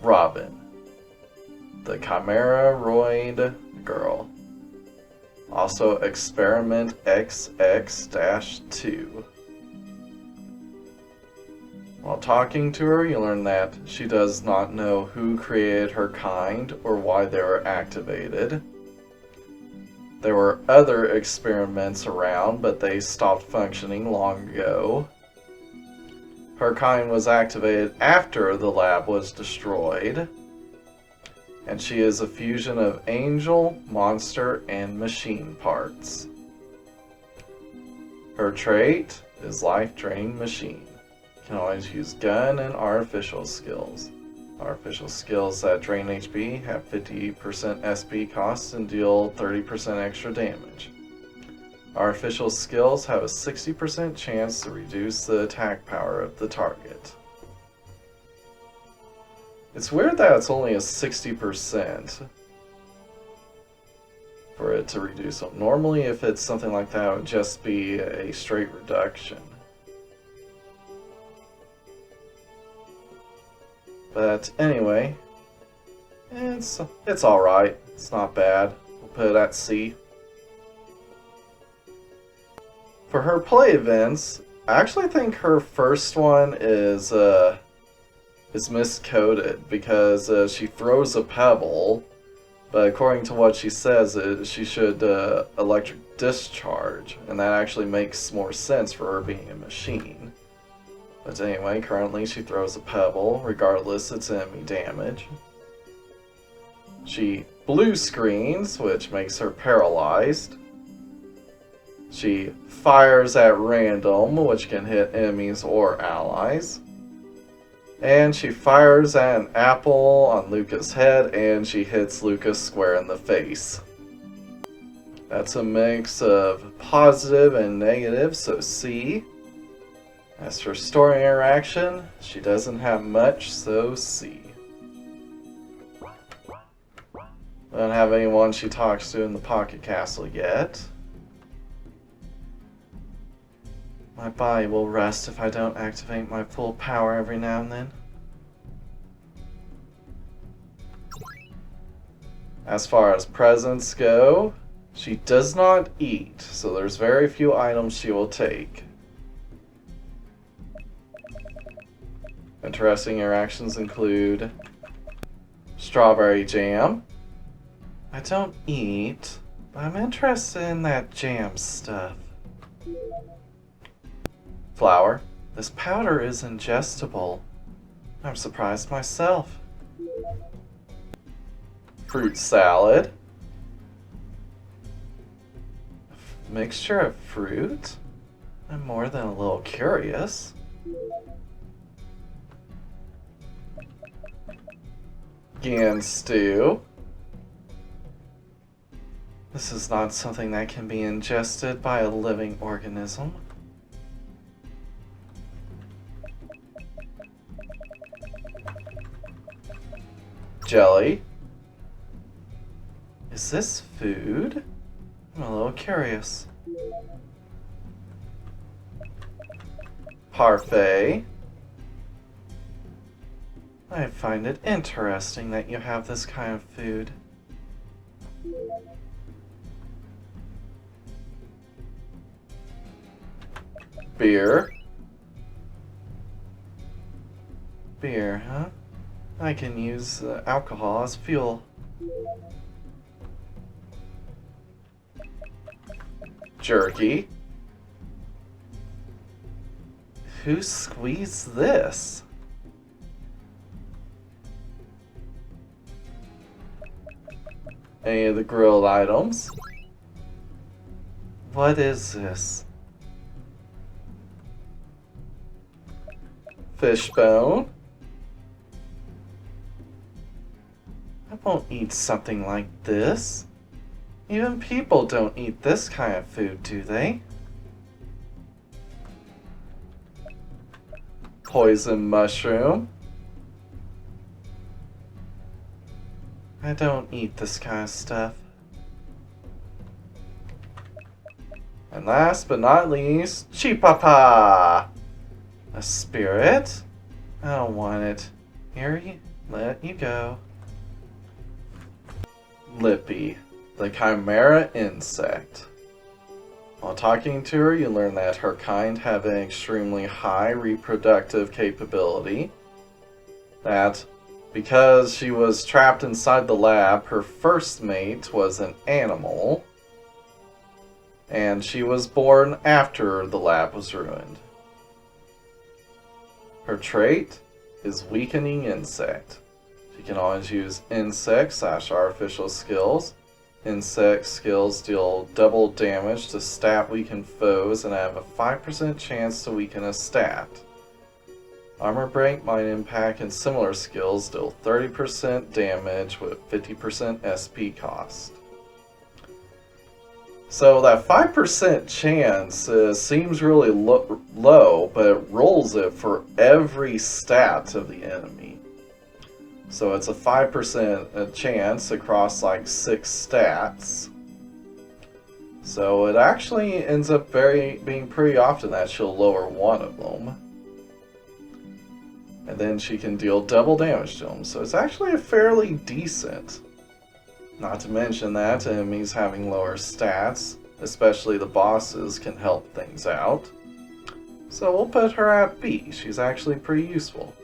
Robin, the Chimeroid girl. Also Experiment XX-2. While talking to her, you learn that she does not know who created her kind or why they were activated. There were other experiments around, but they stopped functioning long ago. Her kind was activated after the lab was destroyed. And she is a fusion of angel, monster, and machine parts. Her trait is Life Drain Machine. Can always use gun and artificial skills. Artificial skills that drain HP, have 50% SP cost, and deal 30% extra damage. Artificial skills have a 60% chance to reduce the attack power of the target. It's weird that it's only a 60% for it to reduce it. Normally, if it's something like that, it would just be a straight reduction. But anyway, it's alright. It's not bad. We'll put it at C. For her play events, I actually think her first one is miscoded because she throws a pebble, but according to what she says, she should electric discharge, and that actually makes more sense for her being a machine. But anyway, currently she throws a pebble, regardless it's enemy damage. She blue screens, which makes her paralyzed. She fires at random, which can hit enemies or allies. And she fires at an apple on Luca's head, and she hits Luca square in the face. That's a mix of positive and negative, so C. As for story interaction, she doesn't have much, so C. I don't have anyone she talks to in the Pocket Castle yet. My body will rest if I don't activate my full power every now and then. As far as presents go, she does not eat, so there's very few items she will take. Interesting interactions include strawberry jam. I don't eat, but I'm interested in that jam stuff. Flour. This powder is ingestible. I'm surprised myself. Fruit salad. Mixture of fruit? I'm more than a little curious. Gan stew. This is not something that can be ingested by a living organism. Jelly. Is this food? I'm a little curious. Parfait. I find it interesting that you have this kind of food. Beer. Beer, huh? I can use alcohol as fuel. Jerky. Who squeezed this? Any of the grilled items? What is this? Fishbone? I won't eat something like this. Even people don't eat this kind of food, do they? Poison mushroom? I don't eat this kind of stuff. And last but not least, Chipapa! A spirit? I don't want it. Here let you go. Lippy, the chimera insect. While talking to her, you learn that her kind have an extremely high reproductive capability. That because she was trapped inside the lab, her first mate was an animal, and she was born after the lab was ruined. Her trait is Weakening Insect. She can always use insect/artificial skills. Insect skills deal double damage to stat-weakened foes and have a 5% chance to weaken a stat. Armor break, mind impact, and similar skills deal 30% damage with 50% SP cost. So that 5% chance seems really low, but it rolls it for every stat of the enemy. So it's a 5% chance across like 6 stats. So it actually ends up being pretty often that she'll lower one of them. And then she can deal double damage to them. So it's actually a fairly decent. Not to mention that enemies having lower stats, especially the bosses, can help things out. So we'll put her at B. She's actually pretty useful.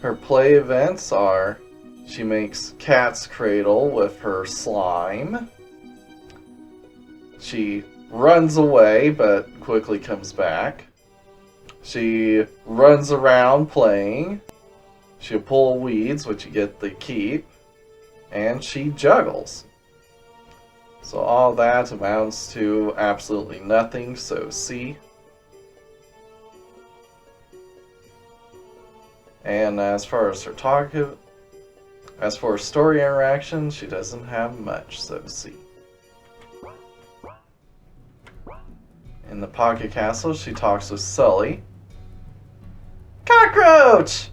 Her play events are, she makes Cat's Cradle with her slime. She runs away, but quickly comes back. She runs around playing. She'll pull weeds, which you get the keep. And she juggles. So all that amounts to absolutely nothing, so C. And as far as story interaction, she doesn't have much, so C. In the Pocket Castle, she talks with Sully. Cockroach!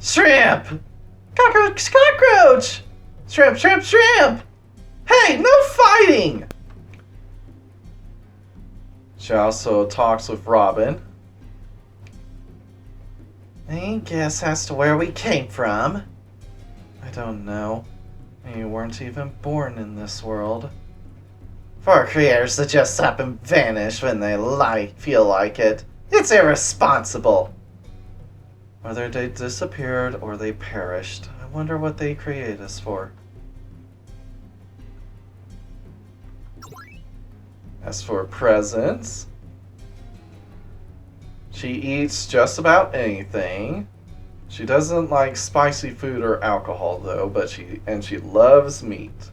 Shrimp! Cockroach! Cockroach! Shrimp! Shrimp! Shrimp! Hey, no fighting! She also talks with Robin. Any guess as to where we came from? I don't know. You weren't even born in this world. For creators to just up and vanish when they feel like it, it's irresponsible. Whether they disappeared or they perished, I wonder what they created us for. As for presents, she eats just about anything. She doesn't like spicy food or alcohol though, but she loves meat.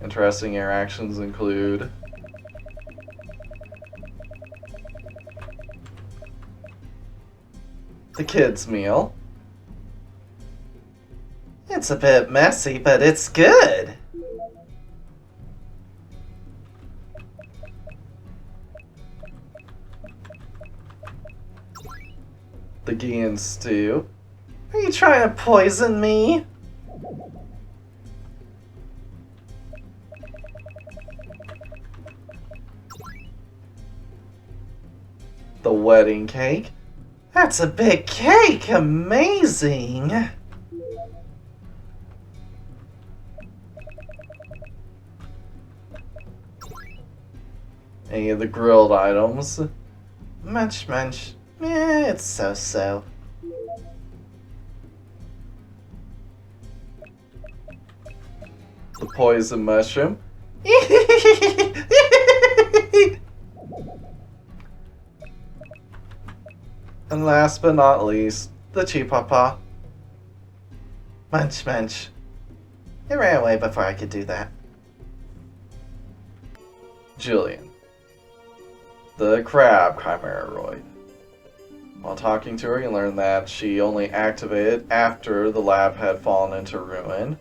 Interesting interactions include the kids' meal. It's a bit messy, but it's good. The Gian stew. Are you trying to poison me? The wedding cake. That's a big cake! Amazing! Any of the grilled items? Munch munch. It's so-so. The poison mushroom. And last but not least, the Chipapa. Munch munch. It ran away before I could do that. Julian, the crab chimeroid. While talking to her, you learn that she only activated after the lab had fallen into ruin,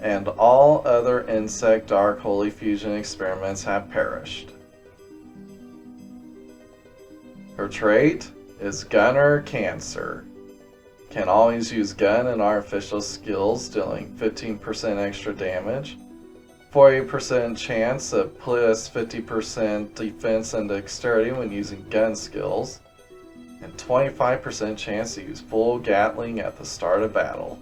and all other insect dark holy fusion experiments have perished. Her trait is Gunner Cancer. Can always use gun and artificial skills, dealing 15% extra damage. 40% chance of plus 50% defense and dexterity when using gun skills, and 25% chance to use full Gatling at the start of battle.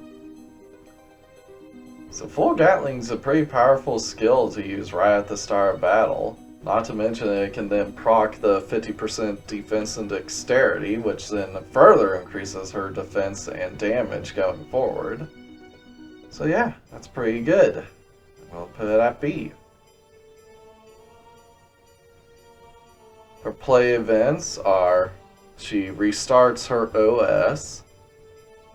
So full Gatling's a pretty powerful skill to use right at the start of battle. Not to mention that it can then proc the 50% defense and dexterity, which then further increases her defense and damage going forward. So yeah, that's pretty good. We'll put it at B. Her play events are: she restarts her OS,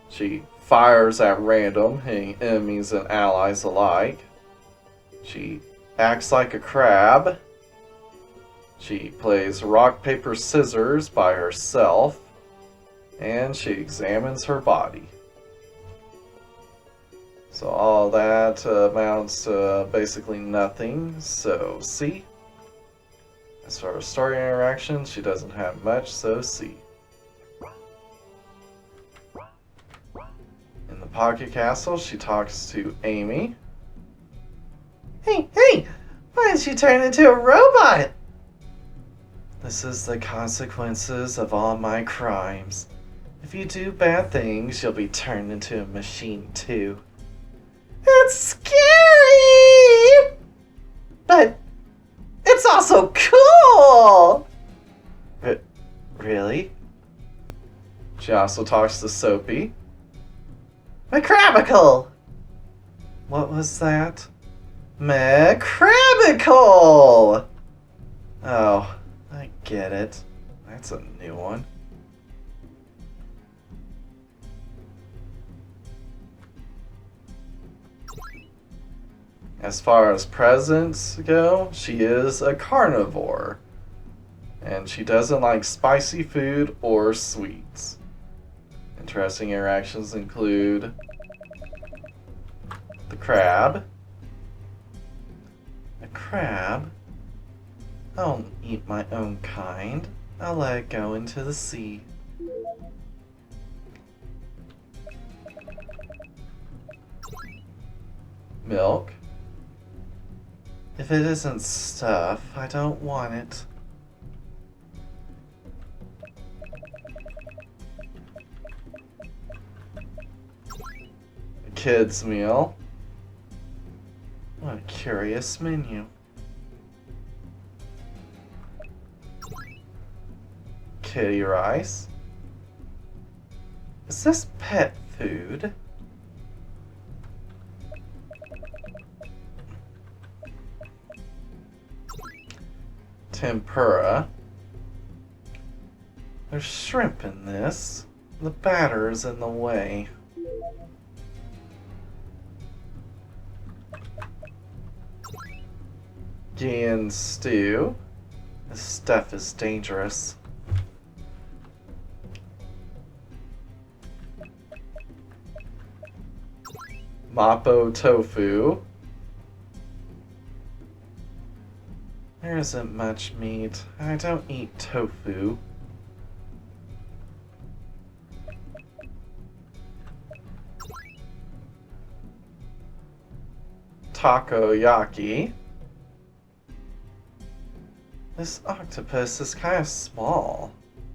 she fires at random, hitting enemies and allies alike, she acts like a crab, she plays rock, paper, scissors by herself, and she examines her body. So all that amounts to basically nothing, so C. As far as story interaction, she doesn't have much, so C. In the Pocket Castle, she talks to Amy. Hey, why did you turn into a robot? This is the consequences of all my crimes. If you do bad things, you'll be turned into a machine too. It's scary! But it's also cool! Really? She also talks to Soapy. Macrabical! What was that? Macrabical! Oh, I get it. That's a new one. As far as presents go, she is a carnivore. And she doesn't like spicy food or sweets. Interesting interactions include the crab. A crab? I don't eat my own kind. I'll let it go into the sea. Milk. If it isn't stuff, I don't want it. A kid's meal. What a curious menu. Kitty rice. Is this pet food? Tempura. There's shrimp in this. The batter is in the way. Julian stew. This stuff is dangerous. Mapo tofu. There isn't much meat. I don't eat tofu. Takoyaki. This octopus is kind of small.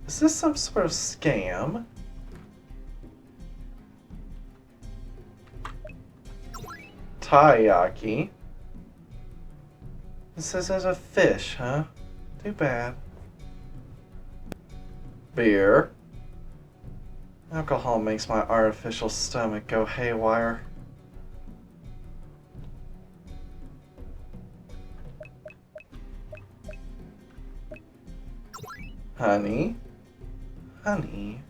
Is this some sort of scam? Taiyaki. This isn't a fish, huh? Too bad. Beer. Alcohol makes my artificial stomach go haywire. Honey. Honey?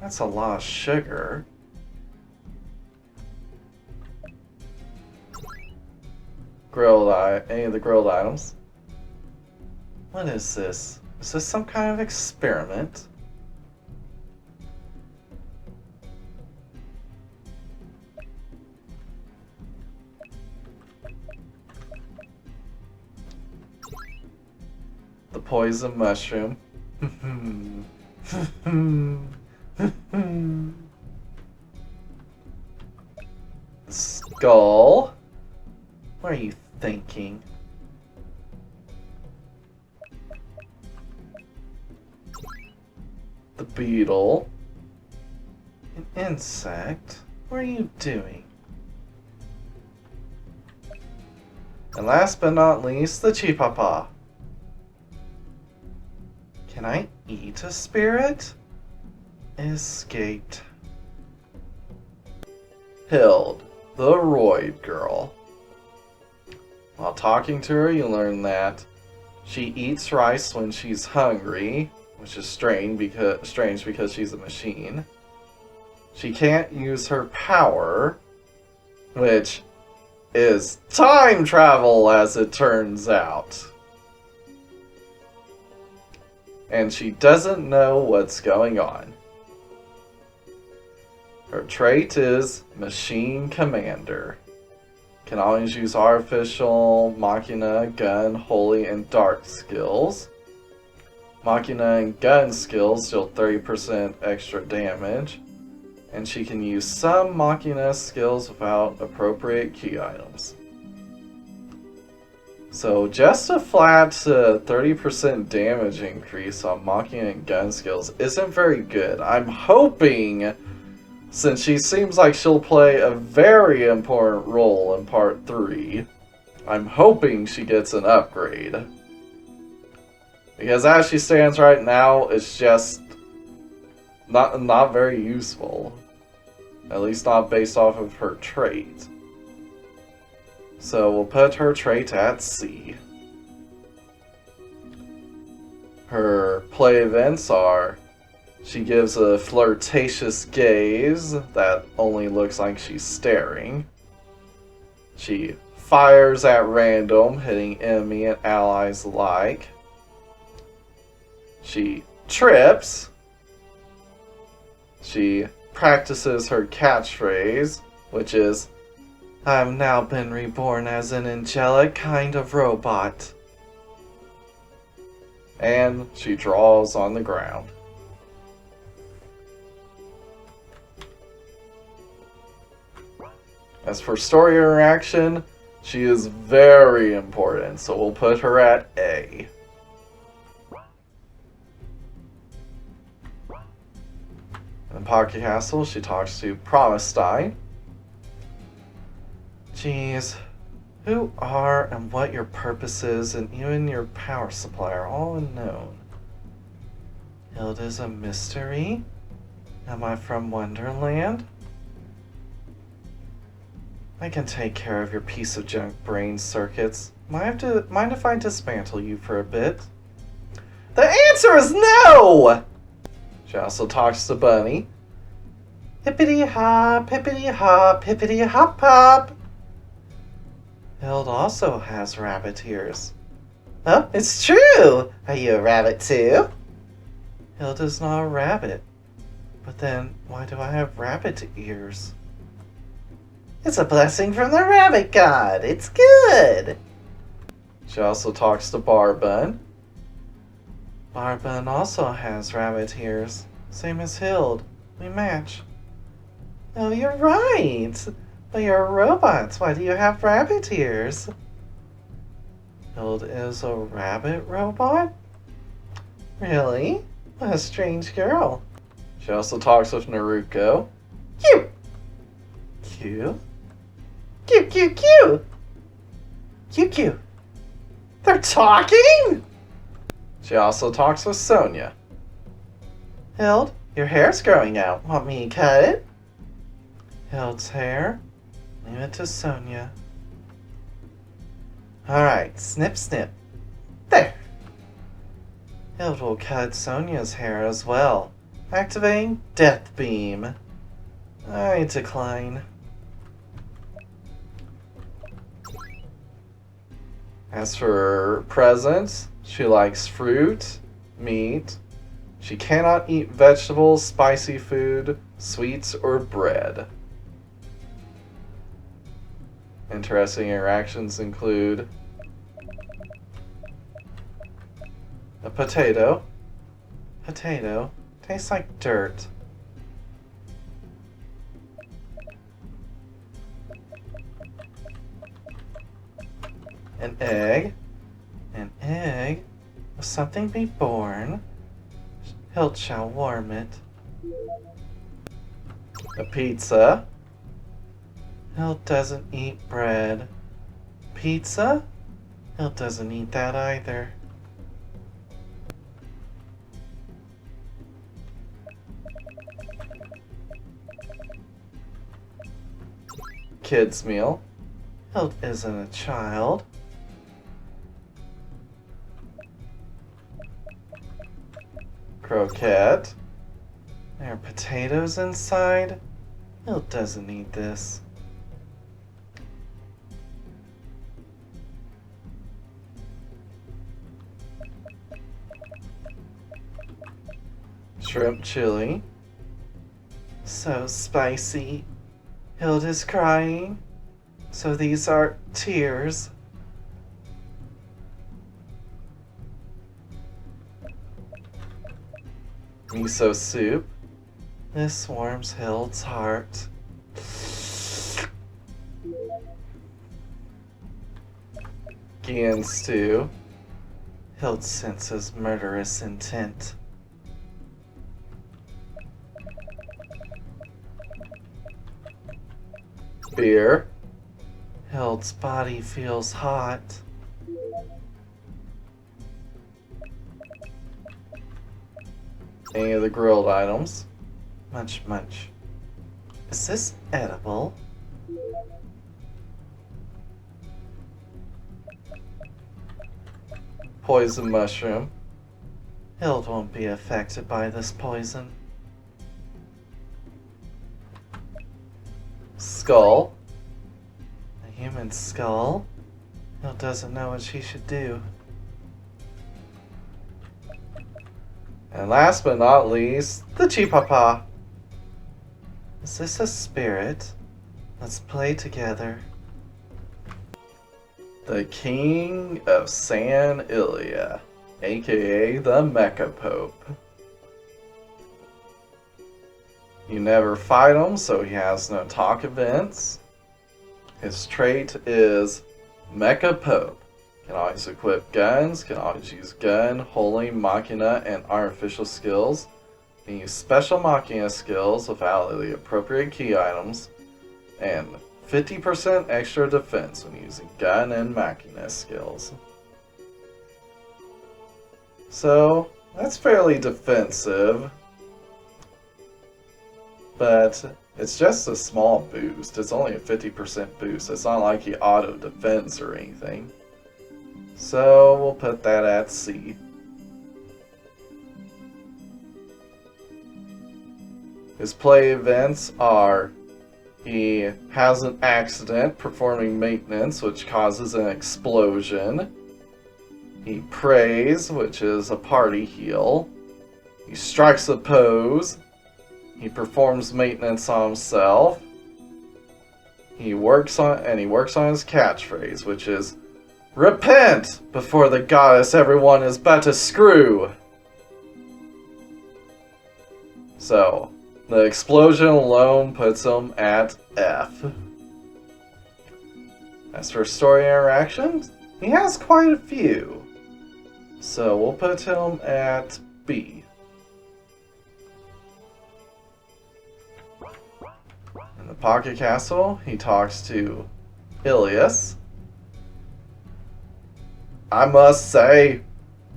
That's a lot of sugar. Any of the grilled items. What is this? Is this some kind of experiment? The poison mushroom. Skull. What are you, thinking. The beetle. An insect? What are you doing? And last but not least, the chipapa. Can I eat a spirit? Escaped. Hild, the roid girl. While talking to her, you learn that she eats rice when she's hungry, which is strange because she's a machine. She can't use her power, which is time travel, as it turns out. And she doesn't know what's going on. Her trait is Machine Commander. Can always use Artificial, Machina, Gun, Holy, and Dark skills. Machina and Gun skills deal 30% extra damage. And she can use some Machina skills without appropriate key items. So just a flat 30% damage increase on Machina and Gun skills isn't very good. I'm hoping, since she seems like she'll play a very important role in Part 3, I'm hoping she gets an upgrade. Because as she stands right now, it's just not very useful. At least not based off of her trait. So we'll put her trait at C. Her play events are: she gives a flirtatious gaze that only looks like she's staring. She fires at random, hitting enemy and allies alike. She trips. She practices her catchphrase, which is, "I've now been reborn as an angelic kind of robot." And she draws on the ground. As for story interaction, she is very important, so we'll put her at A. In Pocket Castle, she talks to Promestein. Geez, who are and what your purpose is, and even your power supply are all unknown. Hild is a mystery? Am I from Wonderland? I can take care of your piece of junk brain circuits. Mind if I dismantle you for a bit? The answer is no! She also talks to Bunny. Hippity hop, hippity hop, hippity hop hop. Hild also has rabbit ears. Oh, it's true! Are you a rabbit too? Hild is not a rabbit. But then, why do I have rabbit ears? It's a blessing from the rabbit god. It's good! She also talks to Barbun. Barbun also has rabbit ears. Same as Hild. We match. Oh, you're right! But you're robots. Why do you have rabbit ears? Hild is a rabbit robot? Really? What a strange girl. She also talks with Naruko. Q! Q? Q, Q, Q! Q, Q! They're talking?! She also talks with Sonia. Hild, your hair's growing out. Want me to cut it? Hild's hair? Leave it to Sonia. Alright, snip, snip. There! Hild will cut Sonia's hair as well. Activating Death Beam. I decline. As for her presents, she likes fruit, meat. She cannot eat vegetables, spicy food, sweets, or bread. Interesting interactions include a potato. Potato tastes like dirt. An egg. An egg. Will something be born? Hilt shall warm it. A pizza. Hilt doesn't eat bread. Pizza? Hilt doesn't eat that either. Kids meal. Hilt isn't a child. Croquette. There are potatoes inside. Hilt doesn't eat this. Shrimp chili. So spicy. Hilt is crying. So these are tears. Miso soup. This warms Hilt's heart. Gian stew. Hilt senses murderous intent. Beer. Hilt's body feels hot. Any of the grilled items? Munch, munch. Is this edible? Poison mushroom. Hilt won't be affected by this poison. Skull. A human skull. Hilt doesn't know what she should do. And last but not least, the Chipapa. Is this a spirit? Let's play together. The King of San Ilia, aka the Mecca Pope. You never fight him, so he has no talk events. His trait is Mecca Pope. Can always equip guns, can always use gun, holy, machina, and artificial skills. Can use special machina skills without the appropriate key items. And 50% extra defense when using gun and machina skills. So, that's fairly defensive. But it's just a small boost. It's only a 50% boost. It's not like he auto defends or anything. So we'll put that at C. His play events are: he has an accident performing maintenance, which causes an explosion. He prays, which is a party heal. He strikes a pose. He performs maintenance on himself. He works on his catchphrase, which is "Repent before the goddess everyone is but to screw." So, the explosion alone puts him at F. As for story interactions, he has quite a few. So we'll put him at B. In the Pocket Castle, he talks to Ilias. I must say,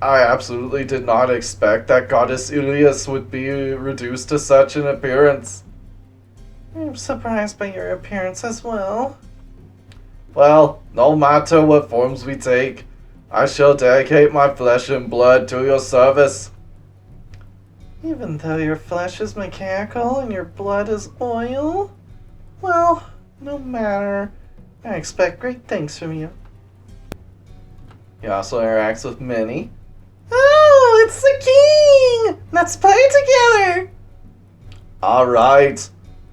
I absolutely did not expect that Goddess Ilias would be reduced to such an appearance. I'm surprised by your appearance as well. Well, no matter what forms we take, I shall dedicate my flesh and blood to your service. Even though your flesh is mechanical and your blood is oil? Well, no matter. I expect great things from you. He also interacts with Minnie. Oh, it's the king! Let's play together! Alright.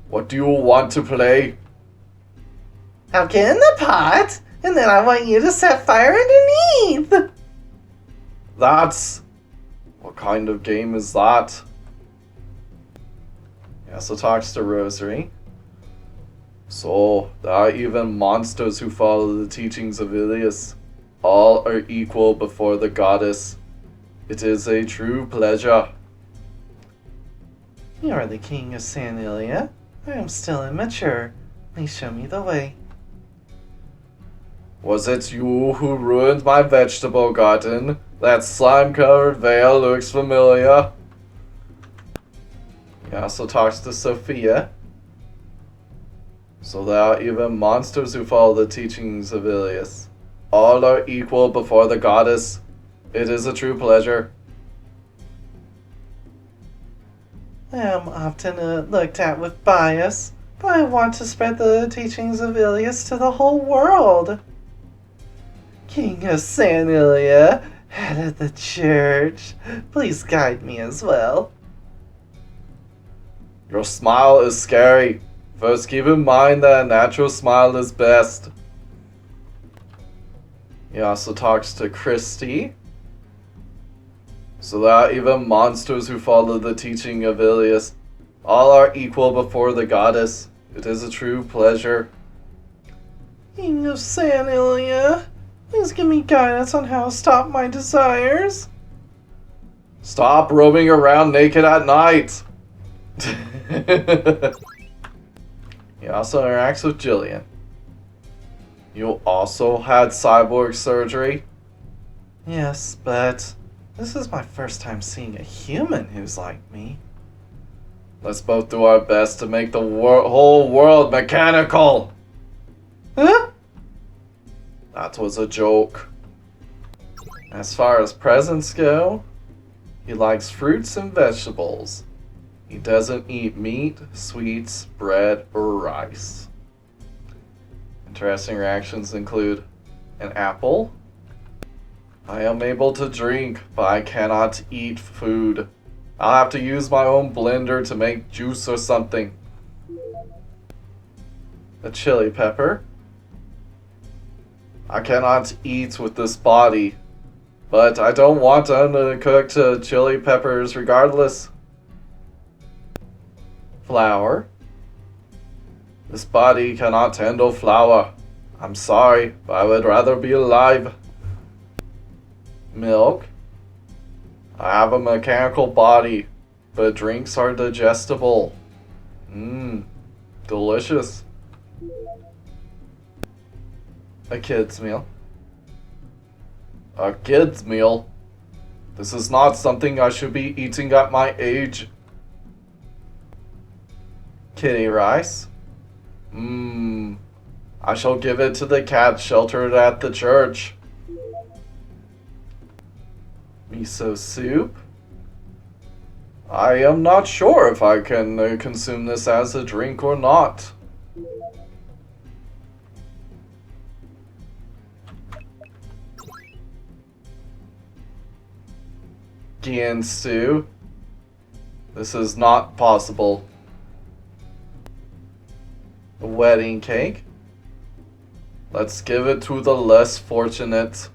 What do you want to play? I'll get in the pot, and then I want you to set fire underneath. What kind of game is that? He also talks to Rosary. So, there are even monsters who follow the teachings of Ilias. All are equal before the goddess. It is a true pleasure. You are the king of Sanilia. I am still immature. Please show me the way. Was it you who ruined my vegetable garden? That slime-covered veil looks familiar. He also talks to Sophia. So there are even monsters who follow the teachings of Ilias. All are equal before the goddess. It is a true pleasure. I am often looked at with bias, but I want to spread the teachings of Ilias to the whole world. King of Sanilia, head of the church, please guide me as well. Your smile is scary. First, keep in mind that a natural smile is best. He also talks to Christy. So there are even monsters who follow the teaching of Ilias. All are equal before the goddess. It is a true pleasure. King of Sanilia, please give me guidance on how to stop my desires. Stop roaming around naked at night. He also interacts with Julian. You also had cyborg surgery? Yes, but this is my first time seeing a human who's like me. Let's both do our best to make the whole world mechanical. Huh? That was a joke. As far as presents go, he likes fruits and vegetables. He doesn't eat meat, sweets, bread, or rice. Interesting reactions include an apple. I am able to drink, but I cannot eat food. I'll have to use my own blender to make juice or something. A chili pepper. I cannot eat with this body, but I don't want uncooked chili peppers regardless. Flour. This body cannot handle flour. I'm sorry, but I would rather be alive. Milk. I have a mechanical body, but drinks are digestible. Delicious. A kid's meal. A kid's meal? This is not something I should be eating at my age. Kitty rice. I shall give it to the cat sheltered at the church. Miso soup. I am not sure if I can consume this as a drink or not. Gian stew. This is not possible. A wedding cake. Let's give it to the less fortunate.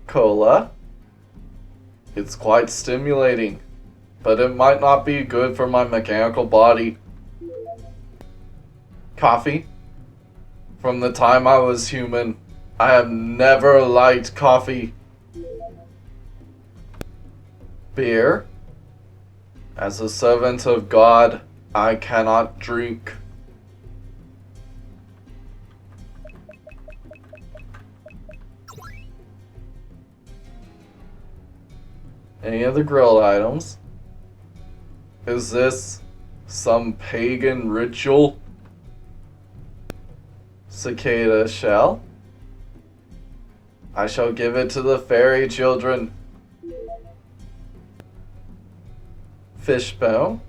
Cola. It's quite stimulating, but it might not be good for my mechanical body. Coffee. From the time I was human, I have never liked coffee. Beer. As a servant of God, I cannot drink. Any other grilled items? Is this some pagan ritual? Cicada shell. I shall give it to the fairy children. Fishbone.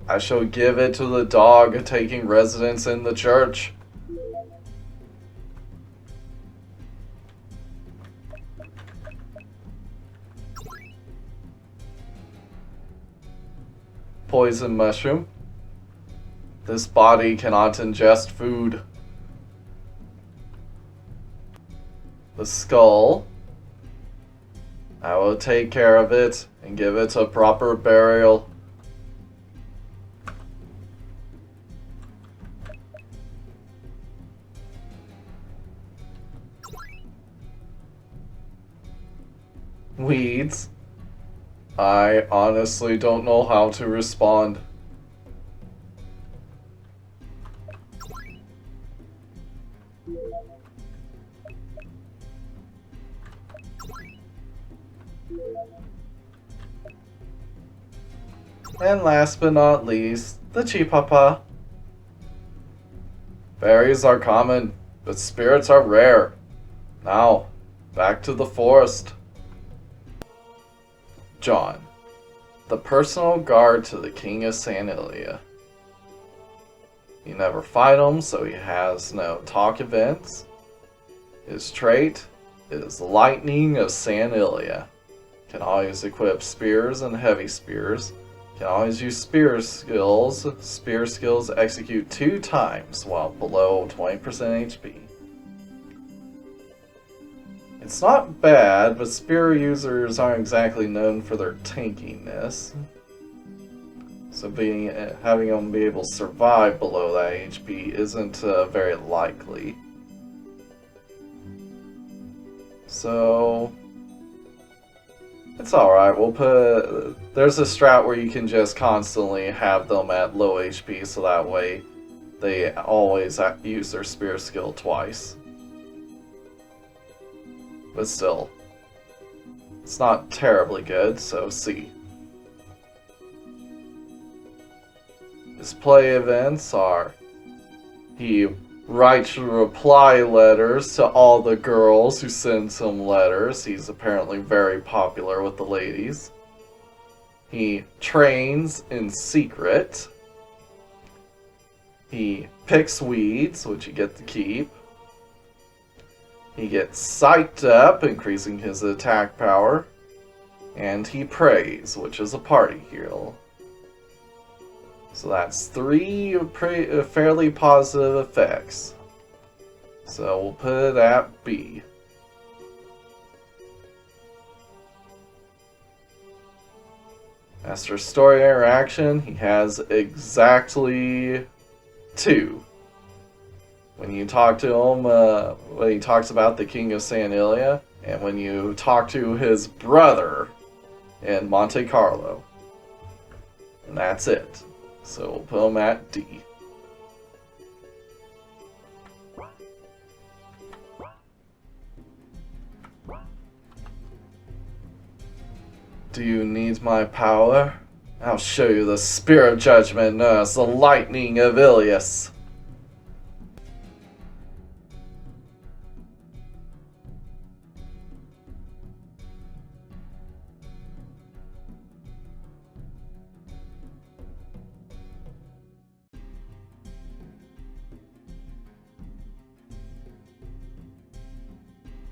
I shall give it to the dog taking residence in the church. Poison mushroom. This body cannot ingest food. The skull. I will take care of it and give it a proper burial. weeds. I honestly don't know how to respond. And last but not least, the Chipapa. Berries are common, but spirits are rare. Now, back to the forest. John, the personal guard to the King of Sanilia. You never fight him, so he has no talk events. His trait is Lightning of Sanilia. Can always equip spears and heavy spears. Can always use spear skills. Spear skills execute 2 times while below 20% HP. It's not bad, but spear users aren't exactly known for their tankiness. So having them be able to survive below that HP isn't very likely. So it's alright. We'll put... There's a strat where you can just constantly have them at low HP, so that way they always use their spear skill twice. But still, it's not terribly good, so C. His play events are: he writes reply letters to all the girls who send him letters. He's apparently very popular with the ladies. He trains in secret. He picks weeds, which you get to keep. He gets psyched up, increasing his attack power. And he prays, which is a party heal. So that's 3 fairly positive effects. So we'll put it at B. As for story interaction, he has exactly 2. When you talk to him, when he talks about the King of Sanilia, and when you talk to his brother in Monte Carlo. And that's it. So we'll put him at D. Do you need my power? I'll show you the spirit judgment known as the Lightning of Ilias.